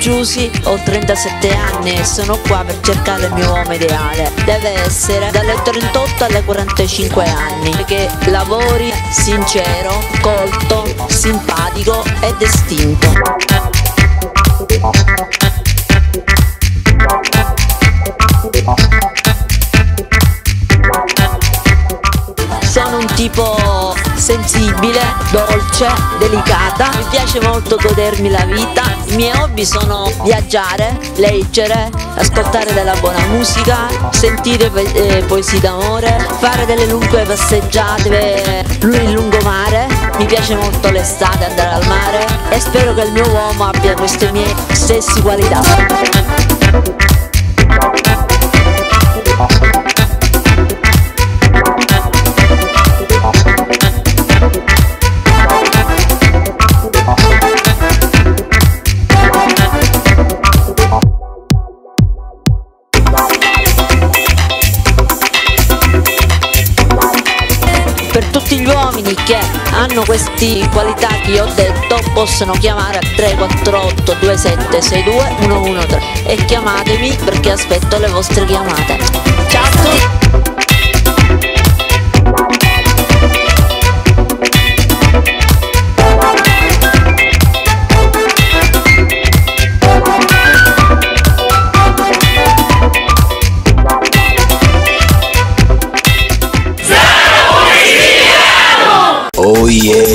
Giusy, ho 37 anni e sono qua per cercare il mio uomo ideale. Deve essere dalle 38 alle 45 anni, che lavori sincero, colto, simpatico ed estinto. Sono un tipo sensibile, dolce, delicata, mi piace molto godermi la vita. I miei hobby sono viaggiare, leggere, ascoltare della buona musica, sentire poesie d'amore, fare delle lunghe passeggiate in lungomare. Mi piace molto l'estate, andare al mare e spero che il mio uomo abbia queste mie stesse qualità. Per tutti gli uomini che hanno queste qualità che io ho detto possono chiamare a 348 2762 113 e chiamatemi perché aspetto le vostre chiamate. Ciao a tutti! Oh yeah!